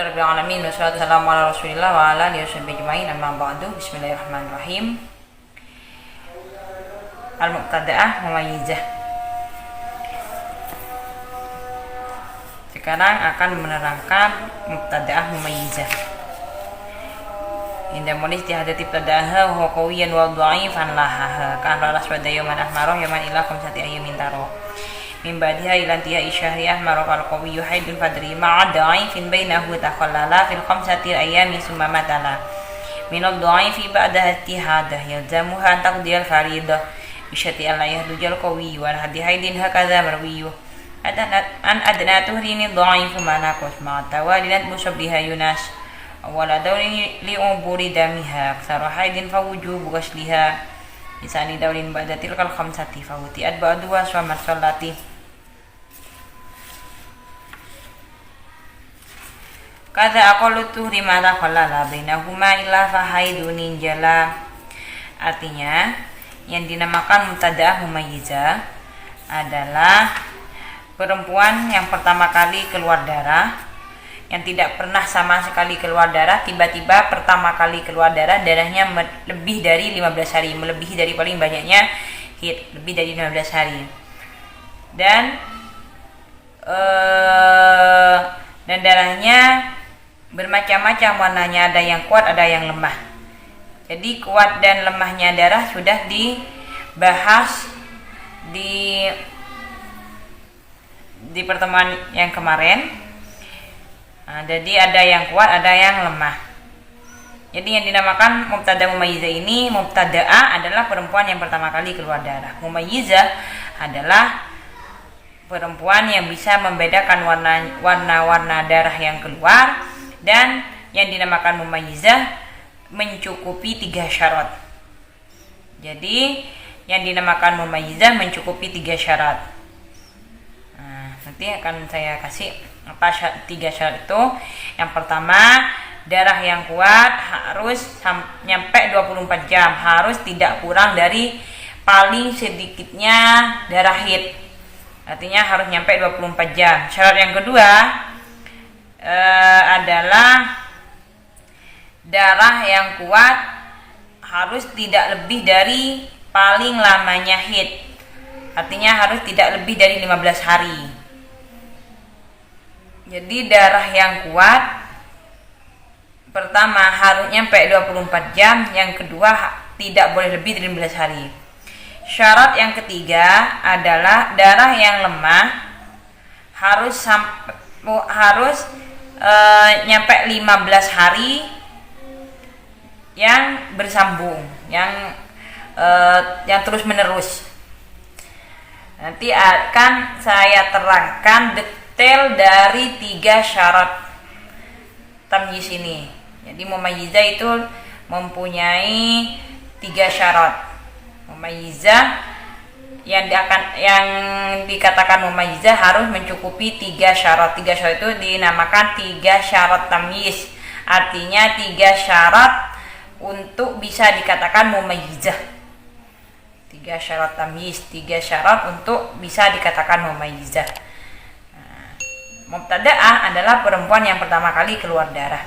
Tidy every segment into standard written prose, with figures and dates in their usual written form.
Alhamdulillahirabbil alamin wassalatu wassalamu ala Rasulillah wa ala alihi washabbihi ajmain. Amma ba'du. Bismillahirrahmanirrahim. Al-Muqtada'ah Mumayyizah. Sekarang akan menerangkan Muqtada'ah Mumayyizah. Indah mulis dihadati ibtada'aha wa qawiyan wa dha'ifan lahaha ka'an laswada yawman ahmaroh yawman ila khamsati ayyamin taroh min ba'diha ila intiha isyahri ahmaroh fal qawiyyu haidun fadri ma'a dha'ifin bainahu takhallala fil khamsati ayyami summa matala min ad-dha'ifi ba'da ijtihadah yalzamuha an taqdiyal faridah bisyati alla yahdujal qawiyyu wa hadi haidin hakadha marwiyyu an adna tuhrini dha'ifu ma naqus ma'a tawalilat musabbiha yunas awala dawlin li'uburi damiha aksara haidin fawujubu ghasliha bisani dawlin ba'da tilkal khamsati fawuti'at ba'duha suamat sholati kata aqallu tuhri ma la khalala bainahuma illa fahaidun ninjala. Artinya yang dinamakan Muqtada'ah Mumayyizah adalah perempuan yang pertama kali keluar darah, yang tidak pernah sama sekali keluar darah, tiba-tiba pertama kali keluar darah, darahnya lebih dari 15 hari, melebihi dari paling banyaknya haid, lebih dari 15 hari. Dan darahnya bermacam-macam warnanya, ada yang kuat, ada yang lemah. Jadi kuat dan lemahnya darah sudah dibahas di pertemuan yang kemarin. Jadi ada yang kuat, ada yang lemah. Jadi yang dinamakan Muqtada'ah Mumayyizah ini, Mubtada'ah adalah perempuan yang pertama kali keluar darah. Mumayyizah adalah perempuan yang bisa membedakan warna-warna darah yang keluar, dan yang dinamakan Mumayyizah mencukupi 3 syarat. Jadi yang dinamakan Mumayyizah mencukupi 3 syarat. Nanti akan saya kasih apa 3 syarat itu. Yang pertama, darah yang kuat harus nyampe 24 jam, harus tidak kurang dari paling sedikitnya darah haid. Artinya harus nyampe 24 jam. Syarat yang kedua adalah darah yang kuat harus tidak lebih dari paling lamanya haid. Artinya harus tidak lebih dari 15 hari. Jadi darah yang kuat pertama harus nyampe 24 jam, yang kedua tidak boleh lebih dari 15 hari. Syarat yang ketiga adalah darah yang lemah harus nyampe 15 hari yang bersambung, yang terus menerus. Nanti akan saya terangkan detail dari 3 syarat tamyiz ini. Jadi Mumayyizah itu mempunyai 3 syarat. Mumayyizah yang dikatakan Mumayyizah harus mencukupi 3 syarat. 3 syarat itu dinamakan 3 syarat tamyiz. Artinya 3 syarat untuk bisa dikatakan Mumayyizah. 3 syarat tamyiz, 3 syarat untuk bisa dikatakan Mumayyizah. Mubtada'ah adalah perempuan yang pertama kali keluar darah.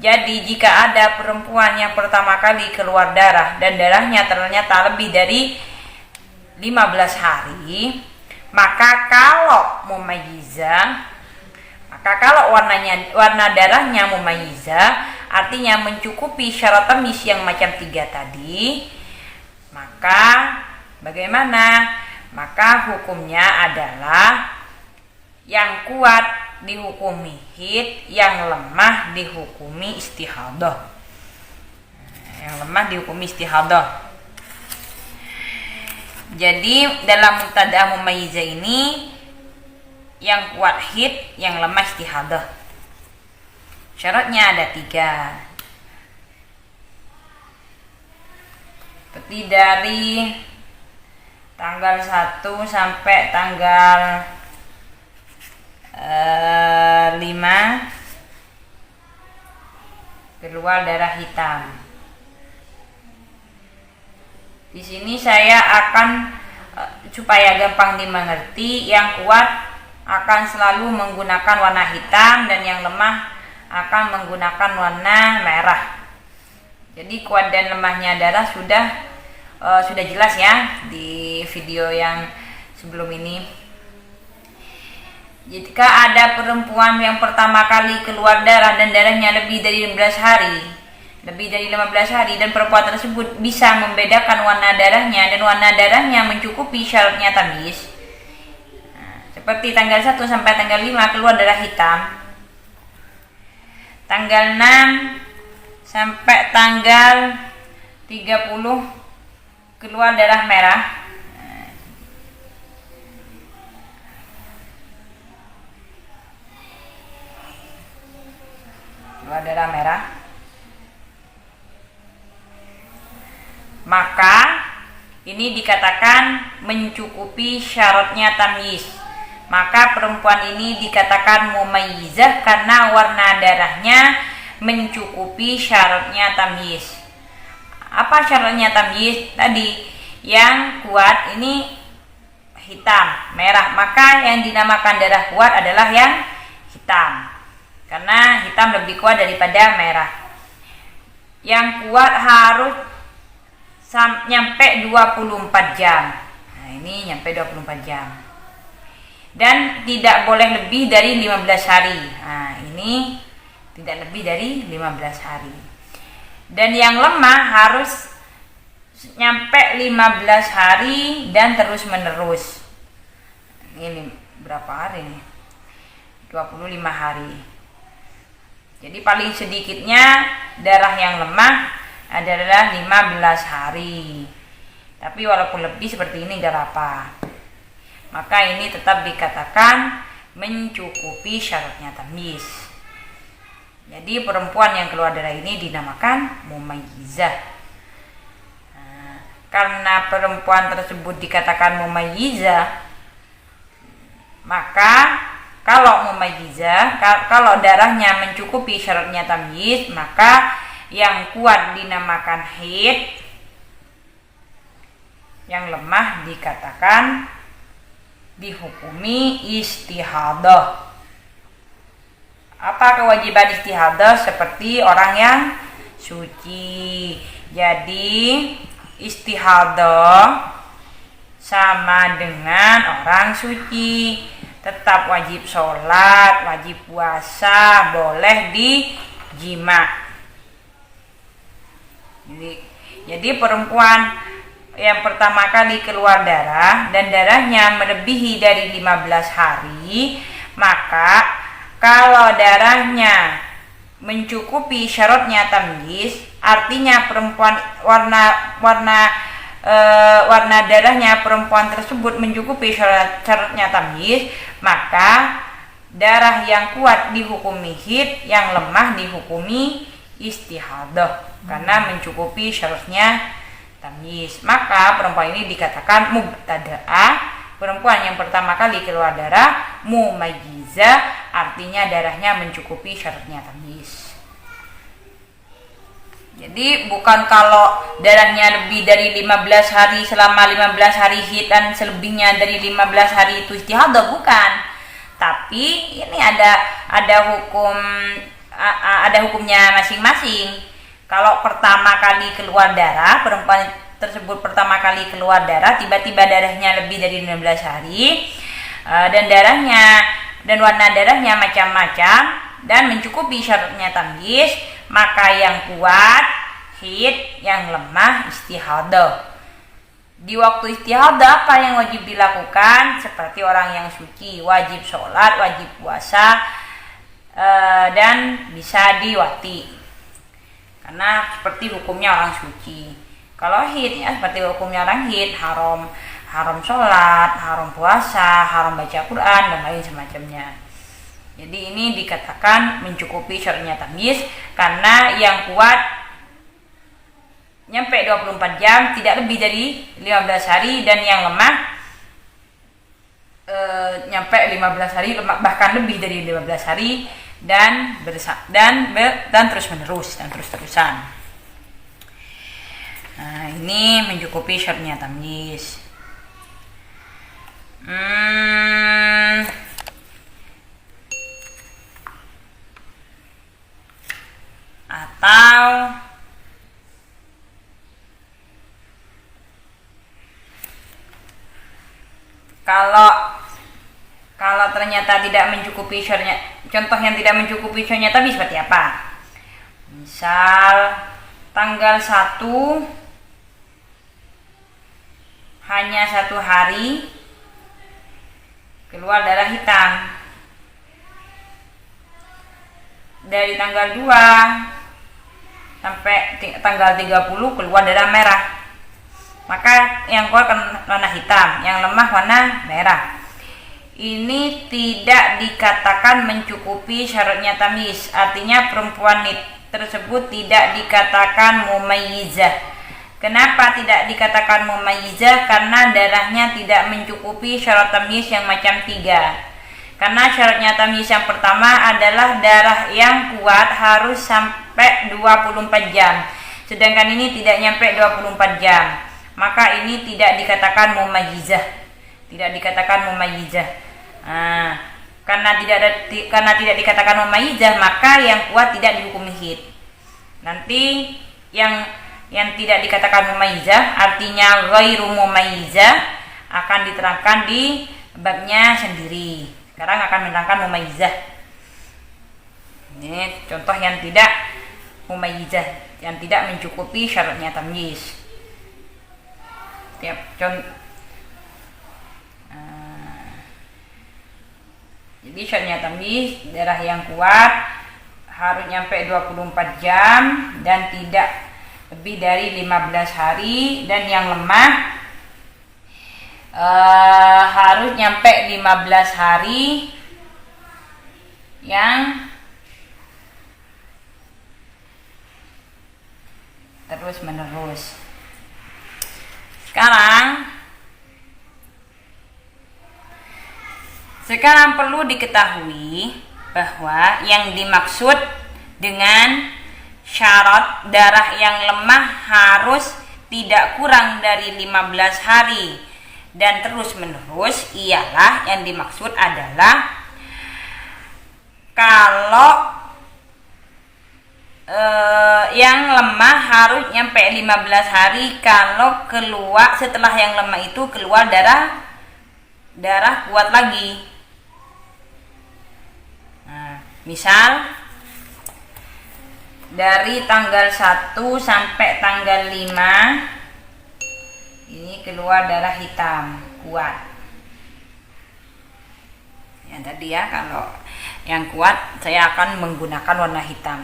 Jadi jika ada perempuan yang pertama kali keluar darah dan darahnya ternyata lebih dari 15 hari, maka kalau warna darahnya Mumayyizah, artinya mencukupi syarat tamyiz yang macam 3 tadi, maka bagaimana? Maka hukumnya adalah yang kuat dihukumi haid, yang lemah dihukumi istihadah. Yang lemah dihukumi istihadah. Jadi dalam Muqtada'ah Mumayyizah ini yang kuat haid, yang lemah istihadah. Syaratnya ada 3. Seperti dari tanggal 1 sampai tanggal 5 keluar darah hitam. Di sini saya akan supaya gampang dimengerti, yang kuat akan selalu menggunakan warna hitam dan yang lemah akan menggunakan warna merah. Jadi kuat dan lemahnya darah sudah jelas ya di video yang sebelum ini. Jika ada perempuan yang pertama kali keluar darah dan darahnya lebih dari 15 hari dan perempuan tersebut bisa membedakan warna darahnya dan warna darahnya mencukupi syaratnya tamyiz. Seperti tanggal 1 sampai tanggal 5 keluar darah hitam. Tanggal 6 sampai tanggal 30 keluar darah merah. Keluar darah merah. Maka ini dikatakan mencukupi syaratnya tamyiz. Maka perempuan ini dikatakan mumayyizah karena warna darahnya mencukupi syaratnya tamyiz. Apa syaratnya tamyiz? Tadi yang kuat ini hitam, merah. Maka yang dinamakan darah kuat adalah yang hitam. Karena hitam lebih kuat daripada merah. Yang kuat harus nyampe 24 jam. Nah, ini nyampe 24 jam. Dan tidak boleh lebih dari 15 hari. Nah, ini tidak lebih dari 15 hari. Dan yang lemah harus nyampe 15 hari dan terus menerus. Ini berapa hari nih? 25 hari. Jadi paling sedikitnya darah yang lemah adalah 15 hari. Tapi walaupun lebih seperti ini gak apa-apa. Maka ini tetap dikatakan mencukupi syaratnya tamyiz. Jadi perempuan yang keluar darah ini dinamakan mumayyizah. Nah, karena perempuan tersebut dikatakan mumayyizah, maka kalau mumayyizah, kalau darahnya mencukupi syaratnya tamyiz, maka yang kuat dinamakan haid, yang lemah dikatakan dihukumi istihadah. Apa kewajiban istihadah? Seperti orang yang suci. Jadi istihadah sama dengan orang suci. Tetap wajib sholat, wajib puasa, boleh dijima. Jadi perempuan yang pertama kali keluar darah dan darahnya melebihi dari 15 hari, maka kalau darahnya mencukupi syaratnya tamyiz, artinya perempuan warna darahnya perempuan tersebut mencukupi syaratnya tamyiz, maka darah yang kuat dihukumi haid, yang lemah dihukumi istihadah karena mencukupi syaratnya tamyiz. Maka perempuan ini dikatakan mubtada'ah, perempuan yang pertama kali keluar darah, mumayyizah, artinya darahnya mencukupi syaratnya tamyiz. Jadi bukan kalau darahnya lebih dari 15 hari selama 15 hari haid dan selebihnya dari 15 hari itu istihadah, bukan. Tapi ini ada hukumnya masing-masing. Kalau pertama kali keluar darah, perempuan tersebut pertama kali keluar darah, tiba-tiba darahnya lebih dari 16 hari, dan warna darahnya macam-macam dan mencukupi syaratnya tamyiz, maka yang kuat haid, yang lemah istihadah. Di waktu istihadah apa yang wajib dilakukan? Seperti orang yang suci, wajib sholat, wajib puasa, dan bisa diwati. Karena seperti hukumnya orang suci. Kalau haid ya seperti hukumnya orang haid, haram sholat, haram puasa, haram baca Quran dan lain semacamnya. Jadi ini dikatakan mencukupi syaratnya tamyiz karena yang kuat nyampe 24 jam, tidak lebih dari 15 hari, dan yang lemah nyampe 15 hari, bahkan lebih dari 15 hari, dan terus menerus dan terus-terusan. Nah, ini mencukupi syaratnya tamyiz. kalau ternyata tidak mencukupi syaratnya, contoh yang tidak mencukupi syaratnya tadi seperti apa? Misal tanggal 1 hanya 1 hari keluar darah hitam, dari tanggal 2 sampai tanggal 30 keluar darah merah, maka yang keluar warna hitam, yang lemah warna merah. Ini tidak dikatakan mencukupi syaratnya tamyiz, artinya perempuan tersebut tidak dikatakan mumayyizah. Kenapa tidak dikatakan mumayyizah? Karena darahnya tidak mencukupi syarat tamyiz yang macam 3. Karena syaratnya tamyiz yang pertama adalah darah yang kuat harus sampai 24 jam. Sedangkan ini tidak nyampe 24 jam. Maka ini tidak dikatakan mumayyizah. Tidak dikatakan mumayyizah. Karena tidak dikatakan mumayyizah, maka yang kuat tidak dihukumi haid. Nanti yang tidak dikatakan mumayyizah, artinya ghairu mumayyizah, akan diterangkan di babnya sendiri. Sekarang akan menerangkan mumayyizah. Ini contoh yang tidak mumayyizah, yang tidak mencukupi syaratnya tamyiz. Jadi syaratnya tamyiz, darah yang kuat harus nyampe 24 jam dan tidak lebih dari 15 hari, dan yang lemah harus nyampe 15 hari yang terus menerus. Sekarang perlu diketahui bahwa yang dimaksud dengan syarat darah yang lemah harus tidak kurang dari 15 hari dan terus menerus ialah, yang dimaksud adalah kalau yang lemah harus nyampe 15 hari kalau keluar, setelah yang lemah itu keluar darah kuat lagi. Misal dari tanggal 1 sampai tanggal 5 ini keluar darah hitam kuat. Yang tadi ya, kalau yang kuat saya akan menggunakan warna hitam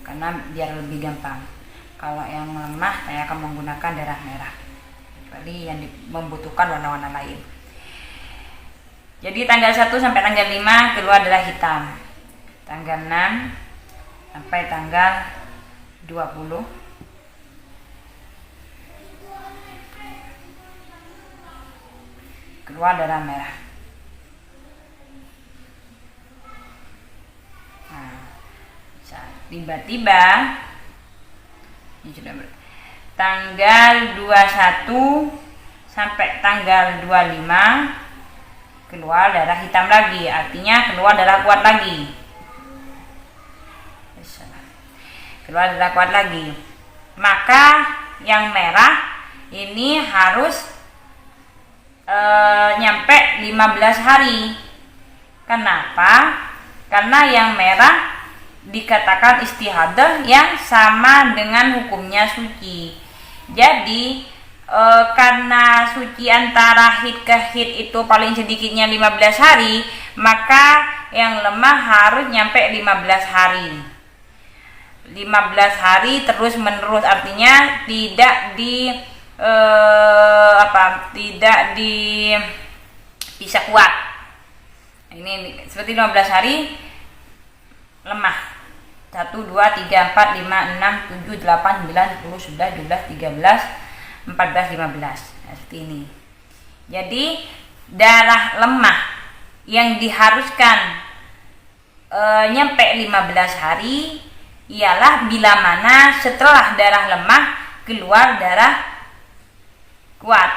karena biar lebih gampang. Kalau yang lemah saya akan menggunakan darah merah, kecuali yang membutuhkan warna-warna lain. Jadi tanggal 1 sampai tanggal 5 keluar darah hitam. Tanggal 6 sampai tanggal 20 keluar darah merah. Tiba-tiba ini sudah tanggal 21 sampai tanggal 25 keluar darah hitam lagi, artinya keluar darah kuat lagi. Keluar darah kuat lagi. Maka yang merah ini harus nyampe 15 hari. Kenapa? Karena yang merah dikatakan istihadah yang sama dengan hukumnya suci. Jadi karena suci antara haid ke haid itu paling sedikitnya 15 hari, maka yang lemah harus nyampe 15 hari. 15 hari terus menerus, artinya tidak bisa kuat. Ini seperti 15 hari lemah. 1 2 3 4 5 6 7 8 9 10 11 12 13 14 15. Nah, seperti ini. Jadi darah lemah yang diharuskan nyampe 15 hari ialah bila mana setelah darah lemah keluar darah kuat.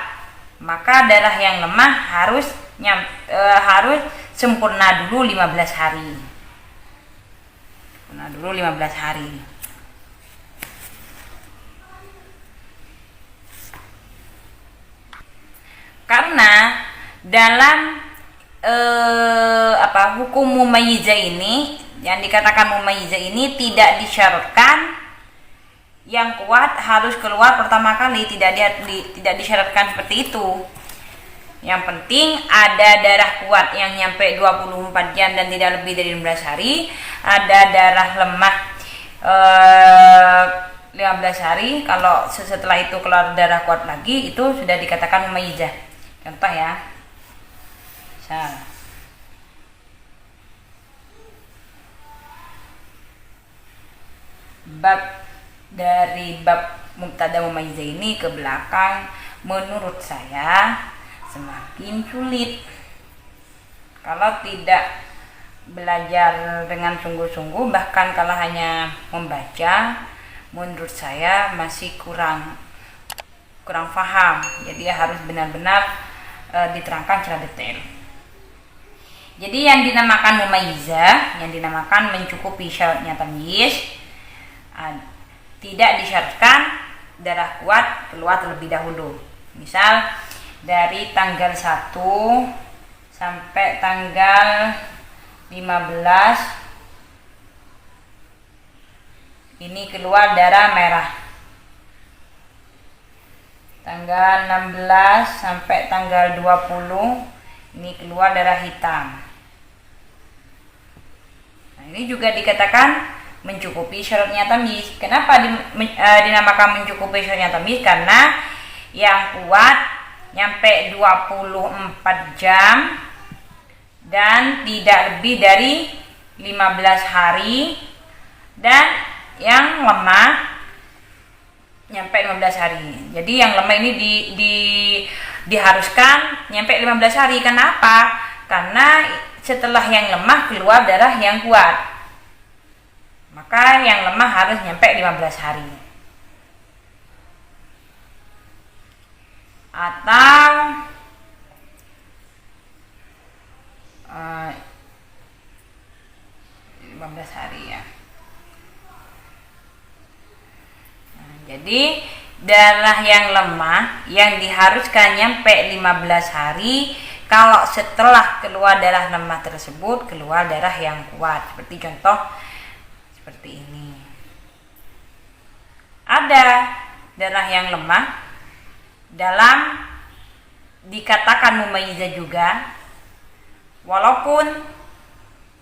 Maka darah yang lemah harus sempurna dulu 15 hari. Sempurna dulu 15 hari. dalam hukum mumayyizah ini, yang dikatakan mumayyizah ini tidak disyaratkan yang kuat harus keluar pertama kali, tidak disyaratkan seperti itu. Yang penting ada darah kuat yang nyampe 24 jam dan tidak lebih dari 15 hari, ada darah lemah 15 hari. Kalau setelah itu keluar darah kuat lagi, itu sudah dikatakan mumayyizah. Contoh ya, bab mubtada mumayyizah ini ke belakang menurut saya semakin sulit kalau tidak belajar dengan sungguh-sungguh. Bahkan kalau hanya membaca, menurut saya masih kurang paham. Jadi harus benar-benar diterangkan secara detail. Jadi yang dinamakan mumayyizah, yang dinamakan mencukupi syaratnya tamyiz, tidak disyaratkan darah kuat keluar terlebih dahulu. Misal dari tanggal 1 sampai tanggal 15 ini keluar darah merah. Tanggal 16 sampai tanggal 20 ini keluar darah hitam. Nah, ini juga dikatakan mencukupi syaratnya tamyiz. Kenapa dinamakan mencukupi syaratnya tamyiz? Karena yang kuat nyampe 24 jam dan tidak lebih dari 15 hari, dan yang lemah nyampe 15 hari. Jadi yang lemah ini diharuskan nyampe 15 hari. Kenapa? Karena setelah yang lemah keluar darah yang kuat, maka yang lemah harus nyampe 15 hari. Atau 15 hari ya. Nah, jadi darah yang lemah yang diharuskan nyampe 15 hari, kalau setelah keluar darah lemah tersebut keluar darah yang kuat. Seperti contoh seperti ini. Ada darah yang lemah dalam dikatakan mumayyizah juga, walaupun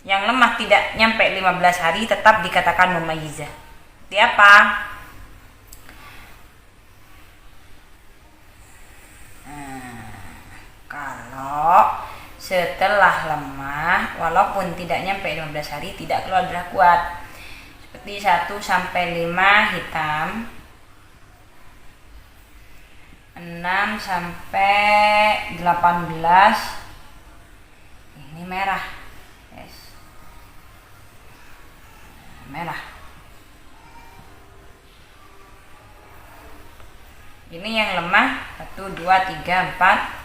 yang lemah tidak nyampe 15 hari tetap dikatakan mumayyizah. Seperti apa? Kalau setelah lemah walaupun tidak nyampe 15 hari tidak keluar darah kuat, seperti 1 sampai 5 hitam, 6 sampai 18 ini merah. Yes. Merah. Ini yang lemah 1 2 3 4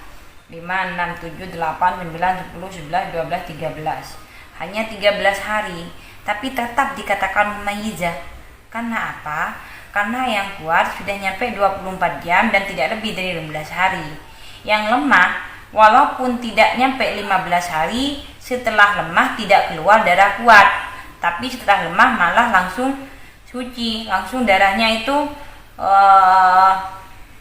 5 6 7 8 9 10 11 12 13. Hanya 13 hari, tapi tetap dikatakan mumayyizah. Karena apa? Karena yang kuat sudah nyampe 24 jam dan tidak lebih dari 15 hari. Yang lemah walaupun tidak nyampe 15 hari, setelah lemah tidak keluar darah kuat, tapi setelah lemah malah langsung suci, langsung darahnya itu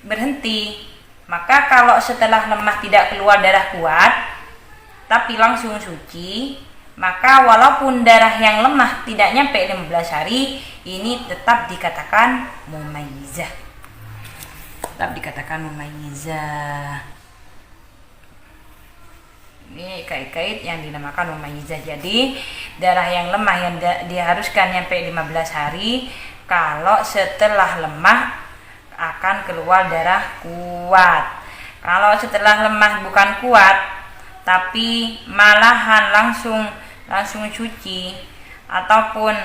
berhenti. Maka kalau setelah lemah tidak keluar darah kuat tapi langsung suci, maka walaupun darah yang lemah tidak nyampe 15 hari, ini tetap dikatakan mumayyizah. Tetap dikatakan mumayyizah. Ini kait-kait yang dinamakan mumayyizah. Jadi darah yang lemah yang diharuskan nyampe 15 hari, kalau setelah lemah akan keluar darah kuat. Kalau setelah lemah bukan kuat tapi malahan langsung cuci, ataupun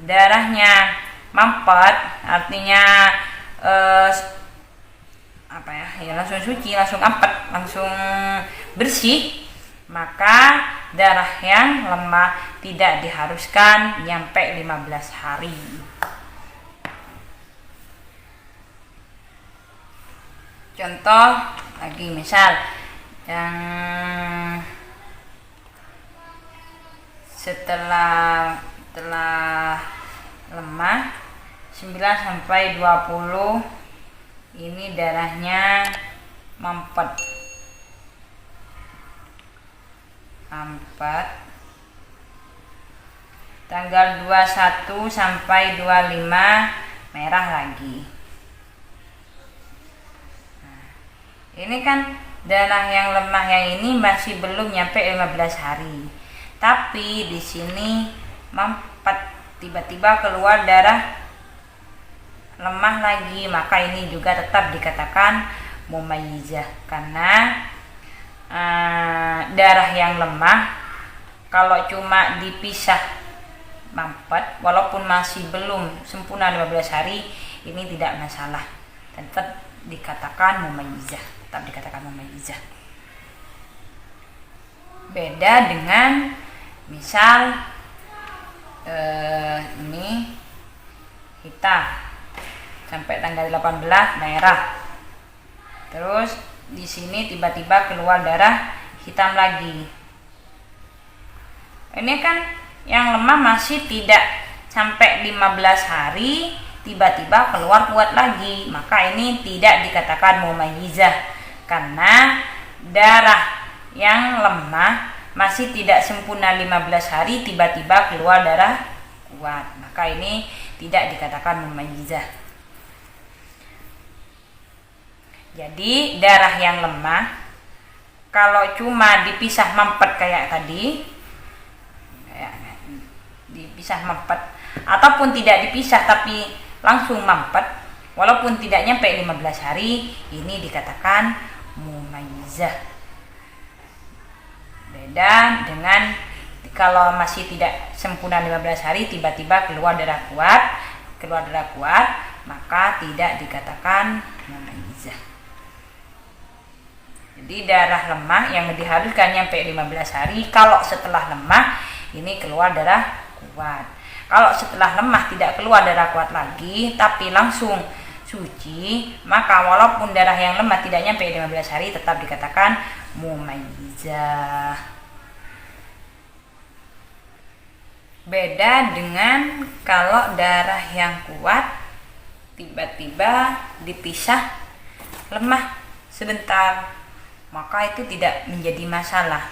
darahnya mampet, artinya langsung suci, langsung ampet, langsung bersih, maka darah yang lemah tidak diharuskan nyampe 15 hari. Contoh lagi, misal yang setelah lemah 9 sampai 20 ini darahnya mampet. Tanggal 21 sampai 25 merah lagi. Nah, ini kan darah yang lemah yang ini masih belum nyampe 15 hari. Tapi di sini mampet, tiba-tiba keluar darah lemah lagi, maka ini juga tetap dikatakan mumayyizah karena darah yang lemah kalau cuma dipisah mampet walaupun masih belum sempurna 15 hari ini tidak masalah, tetap dikatakan mumayyizah, beda dengan misal ini hitam sampai tanggal 18 merah, terus di sini tiba-tiba keluar darah hitam lagi. Ini kan yang lemah masih tidak sampai 15 hari tiba-tiba keluar kuat lagi, maka ini tidak dikatakan mumayyizah karena darah yang lemah masih tidak sempurna 15 hari tiba-tiba keluar darah kuat, maka ini tidak dikatakan mumayyizah. Jadi darah yang lemah kalau cuma dipisah mampet kayak tadi, dipisah mampet ataupun tidak dipisah tapi langsung mampet walaupun tidak nyampe 15 hari, ini dikatakan mumayyizah. Beda dengan kalau masih tidak sempurna 15 hari tiba-tiba keluar darah kuat, maka tidak dikatakan mumayyizah. Jadi darah lemah yang diharuskan nyampe 15 hari, kalau setelah lemah ini keluar darah kuat. Kalau setelah lemah tidak keluar darah kuat lagi tapi langsung suci, maka walaupun darah yang lemah tidak nyampe 15 hari tetap dikatakan mumayyizah. Beda dengan kalau darah yang kuat tiba-tiba dipisah lemah sebentar, maka itu tidak menjadi masalah.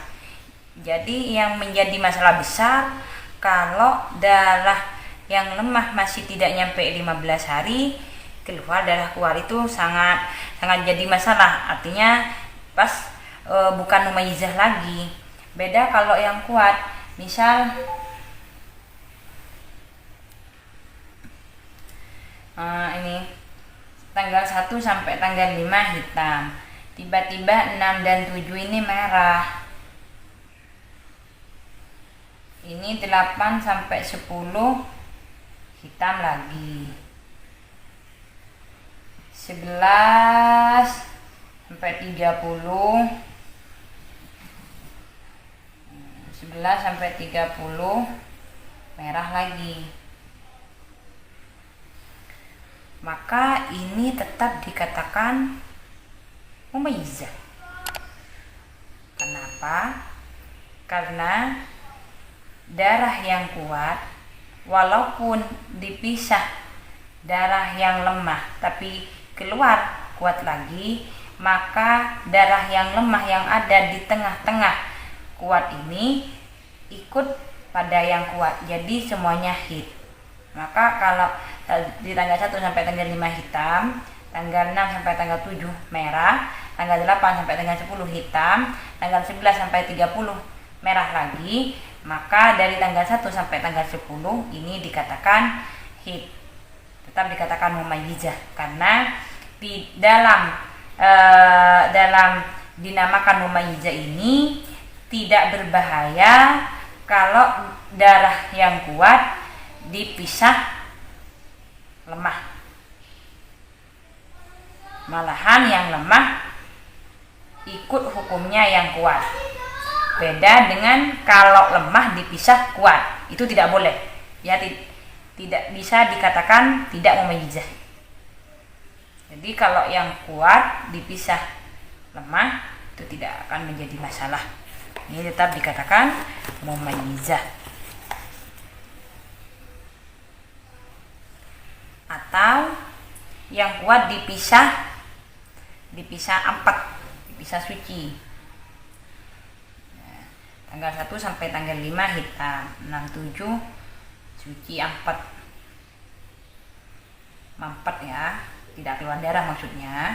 Jadi yang menjadi masalah besar kalau darah yang lemah masih tidak nyampe 15 hari keluar darah kuat, itu sangat jadi masalah. Artinya bukan mumayyizah lagi. Beda kalau yang kuat, misal ini tanggal 1 sampai tanggal 5 hitam, tiba-tiba 6 dan 7 ini merah. Ini 8 sampai 10 hitam lagi. 11 sampai 30 merah lagi. Maka ini tetap dikatakan mumayyizah. Kenapa? Karena darah yang kuat walaupun dipisah darah yang lemah tapi keluar kuat lagi, maka darah yang lemah yang ada di tengah-tengah kuat ini ikut pada yang kuat, jadi semuanya hit. Maka kalau di tanggal 1 sampai tanggal 5 hitam, tanggal 6 sampai tanggal 7 merah, tanggal 8 sampai tanggal 10 hitam, tanggal 11 sampai 30 merah lagi, maka dari tanggal 1 sampai tanggal 10 ini dikatakan hit, tetap dikatakan mumayyizah karena di dalam dinamakan mumayyizah ini tidak berbahaya kalau darah yang kuat dipisah lemah. Malahan yang lemah ikut hukumnya yang kuat. Beda dengan kalau lemah dipisah kuat, itu tidak boleh. Ya, tidak bisa dikatakan tidak mumayyizah. Jadi kalau yang kuat dipisah lemah itu itu tidak akan menjadi masalah. Ini tetap dikatakan mumayyizah. Atau yang kuat dipisah 4, dipisah suci. Tanggal 1 sampai tanggal 5 hitam, 6, 7 suci, 4 mampet ya, tidak keluar darah maksudnya.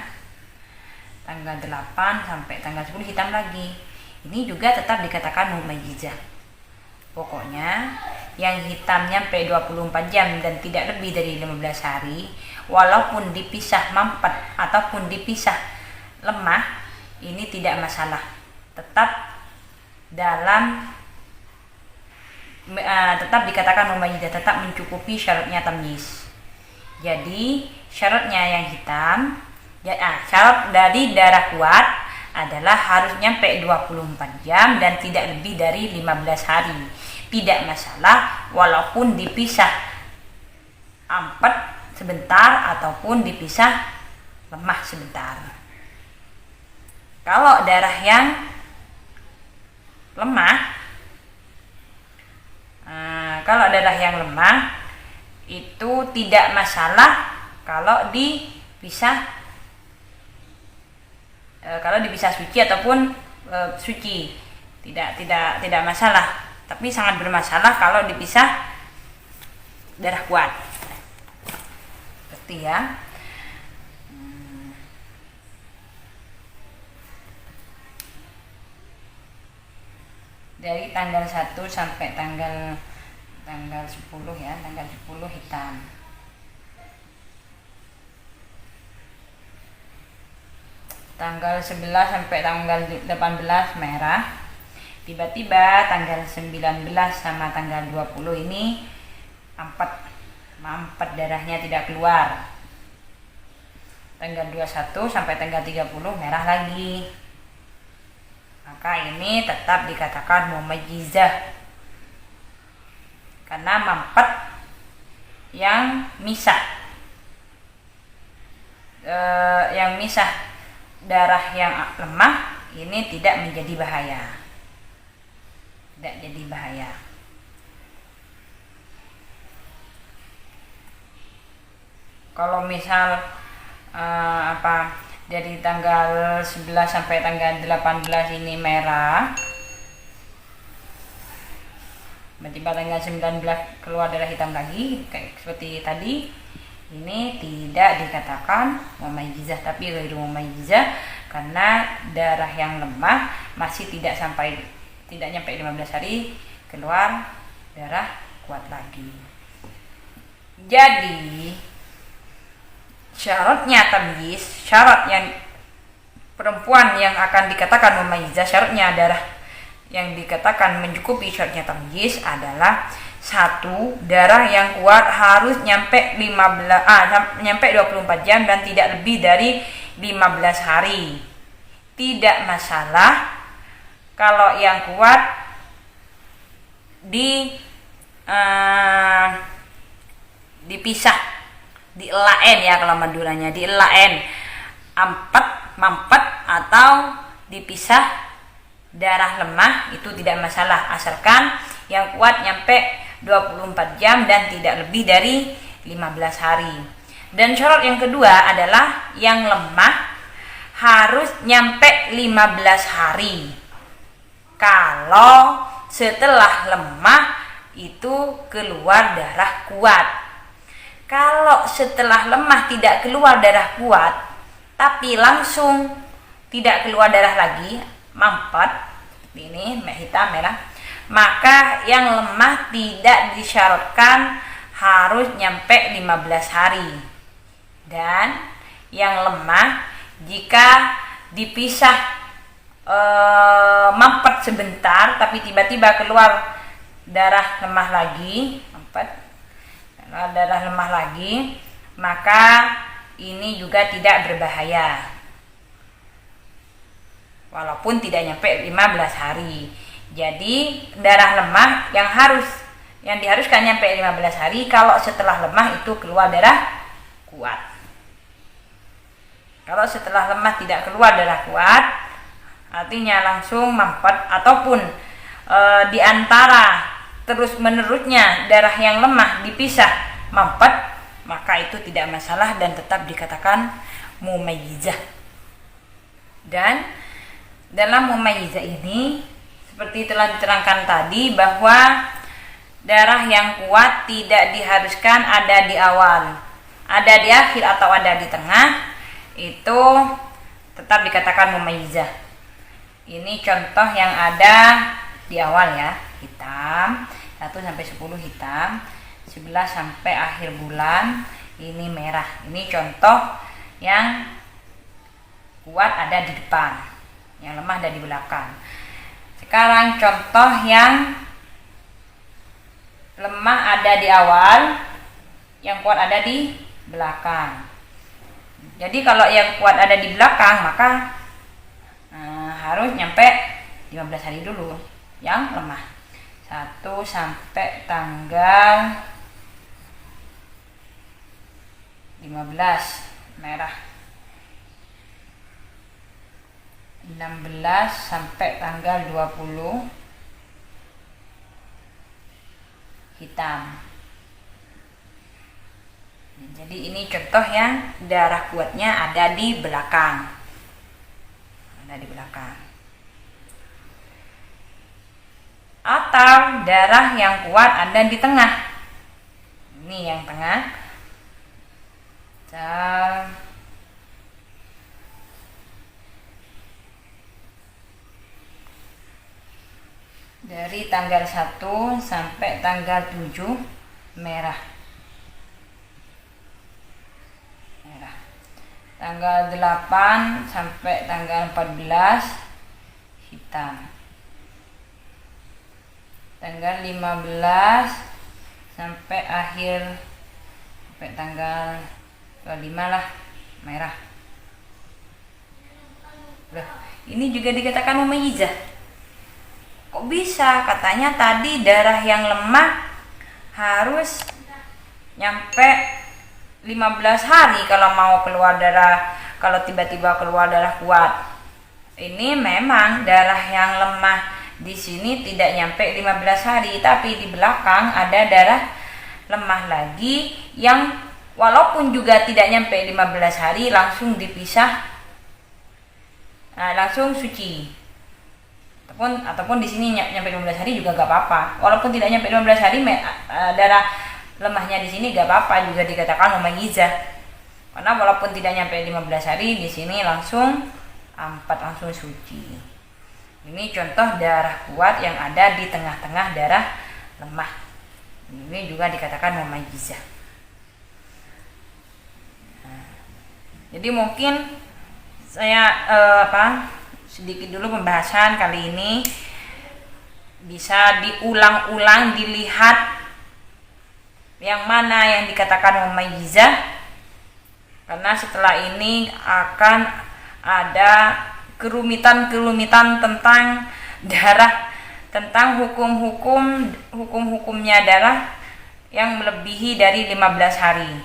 Tanggal 8 sampai tanggal 10 hitam lagi. Ini juga tetap dikatakan mumayyizah. Pokoknya yang hitam nyampe 24 jam dan tidak lebih dari 15 hari, walaupun dipisah mampet ataupun dipisah lemah, ini tidak masalah. Tetap tetap dikatakan mumayyizah, tetap mencukupi syaratnya tamyiz. Jadi syaratnya yang hitam, syarat dari darah kuat adalah harus nyampe 24 jam dan tidak lebih dari 15 hari. Tidak masalah walaupun dipisah ampet sebentar ataupun dipisah lemah sebentar. Kalau darah yang lemah, itu tidak masalah kalau dipisah suci ataupun suci, tidak masalah. Tapi sangat bermasalah kalau dipisah darah kuat. Seperti ya. Dari tanggal 1 sampai tanggal 10 ya, tanggal 10 hitam. Tanggal 11 sampai tanggal 18 merah. Tiba-tiba tanggal 19 sama tanggal 20 ini mampet darahnya tidak keluar. Tanggal 21 sampai tanggal 30 merah lagi. Maka ini tetap dikatakan mumayyizah. Karena mampet yang misah darah yang lemah ini tidak menjadi bahaya. Tidak jadi bahaya. Kalau misal dari tanggal 11 sampai tanggal 18 ini merah, tiba-tiba tanggal 19 keluar darah hitam lagi kayak seperti tadi, ini tidak dikatakan mumayyizah, tapi ghairu mumayyizah karena darah yang lemah masih tidak nyampe 15 hari keluar darah kuat lagi. Jadi syaratnya tamyiz, syarat yang perempuan yang akan dikatakan mumayyizah, syaratnya darah yang dikatakan mencukupi syaratnya tamyiz adalah 1. Darah yang kuat harus nyampe 24 jam dan tidak lebih dari 15 hari. Tidak masalah kalau yang kuat dipisah, dielaen ya, kalau Maduranya dielaen mampet atau dipisah darah lemah, itu tidak masalah asalkan yang kuat nyampe 24 jam dan tidak lebih dari 15 hari. Dan syarat yang kedua adalah yang lemah harus nyampe 15 hari. Kalau setelah lemah itu keluar darah kuat. Kalau setelah lemah tidak keluar darah kuat, tapi langsung tidak keluar darah lagi, mampet seperti ini, hitam merah, maka yang lemah tidak disyaratkan harus nyampe 15 hari. Dan yang lemah jika dipisah mampet sebentar tapi tiba-tiba keluar darah lemah lagi, darah lemah lagi, maka ini juga tidak berbahaya walaupun tidak nyampe 15 hari. Jadi darah lemah yang diharuskan nyampe 15 hari, kalau setelah lemah itu keluar darah kuat. Kalau setelah lemah tidak keluar darah kuat, artinya langsung mampet, ataupun di antara terus menerusnya darah yang lemah dipisah mampet, maka itu tidak masalah dan tetap dikatakan mumayyizah. Dan dalam mumayyizah ini seperti telah diterangkan tadi bahwa darah yang kuat tidak diharuskan ada di awal, ada di akhir atau ada di tengah, itu tetap dikatakan mumayyizah. Ini contoh yang ada di awal ya, hitam 1 sampai 10 hitam, 11 sampai akhir bulan ini merah. Ini contoh yang kuat ada di depan, yang lemah ada di belakang. Sekarang contoh yang lemah ada di awal, yang kuat ada di belakang. Jadi kalau yang kuat ada di belakang, maka harus nyampe 15 hari dulu. Yang lemah 1 sampai tanggal 15 merah, 16 sampai tanggal 20 hitam. Jadi ini contoh yang darah kuatnya ada di belakang. Ada di belakang. Atau darah yang kuat ada di tengah. Ini yang tengah. Dari tanggal 1 sampai tanggal 7 merah. Tanggal 8 sampai tanggal 14 hitam. Tanggal 15 sampai akhir, sampai tanggal 25 lah, merah. Loh, ini juga dikatakan mumayyizah. Kok bisa? Katanya tadi darah yang lemah harus nyampe 15 hari kalau mau keluar darah, kalau tiba-tiba keluar darah kuat. Ini memang darah yang lemah di sini tidak nyampe 15 hari, tapi di belakang ada darah lemah lagi yang walaupun juga tidak nyampe 15 hari langsung dipisah, langsung suci. Ataupun di sini nyampe 15 hari juga gak apa-apa. Walaupun tidak nyampe 15 hari darah lemahnya di sini gak apa-apa, juga dikatakan mumayyizah. Karena walaupun tidak nyampe 15 hari di sini langsung langsung suci. Ini contoh darah kuat yang ada di tengah-tengah darah lemah. Ini juga dikatakan mumayyizah. Jadi mungkin saya sedikit dulu pembahasan kali ini, bisa diulang-ulang, dilihat yang mana yang dikatakan mumayyizah, karena setelah ini akan ada kerumitan tentang darah, tentang hukum-hukumnya darah yang melebihi dari 15 hari.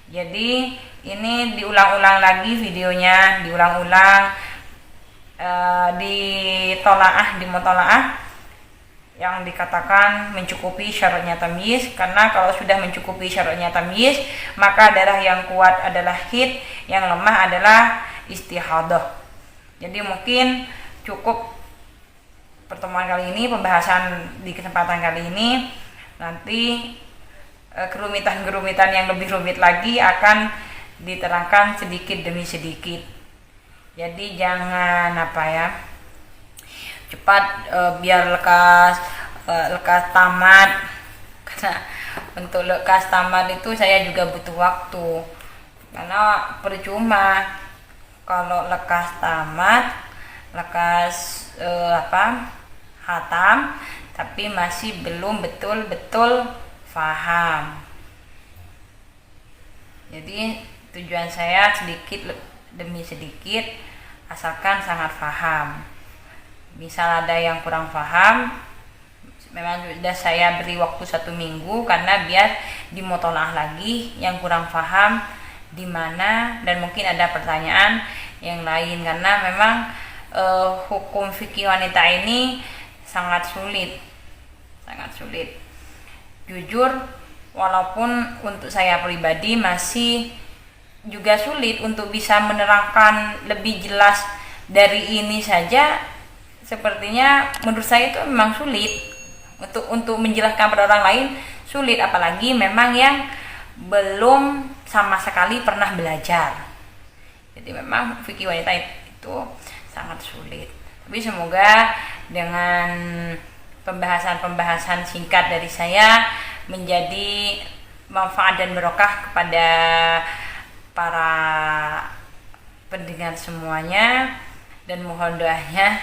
Jadi ini diulang-ulang lagi videonya, diulang-ulang di mutolaah yang dikatakan mencukupi syaratnya tamyiz. Karena kalau sudah mencukupi syaratnya tamyiz, maka darah yang kuat adalah haid, yang lemah adalah istihadah. Jadi mungkin cukup pertemuan kali ini, pembahasan di kesempatan kali ini. Nanti kerumitan-kerumitan yang lebih rumit lagi akan diterangkan sedikit demi sedikit. Jadi jangan cepat biar lekas tamat. Karena untuk lekas tamat itu saya juga butuh waktu. Karena percuma kalau lekas tamat, hatam, tapi masih belum betul-betul paham. Jadi tujuan saya sedikit demi sedikit, asalkan sangat paham. Misal ada yang kurang paham, memang sudah saya beri waktu 1 minggu, karena biar dimutolaah lagi yang kurang paham di mana, dan mungkin ada pertanyaan yang lain, karena memang hukum fikih wanita ini sangat sulit, jujur. Walaupun untuk saya pribadi masih juga sulit untuk bisa menerangkan lebih jelas dari ini saja, sepertinya menurut saya itu memang sulit untuk menjelaskan pada orang lain, sulit, apalagi memang yang belum sama sekali pernah belajar. Jadi memang fikih wanita itu sangat sulit. Tapi semoga dengan pembahasan singkat dari saya menjadi manfaat dan berkah kepada para pendengar semuanya, dan mohon doanya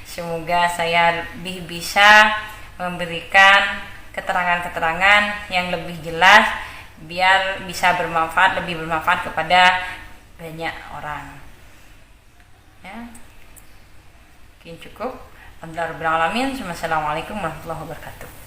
semoga saya lebih bisa memberikan keterangan-keterangan yang lebih jelas biar bisa lebih bermanfaat kepada banyak orang. Ya. Mungkin cukup. Alhamdulillah rabbil alamin. Wassalamualaikum warahmatullahi wabarakatuh.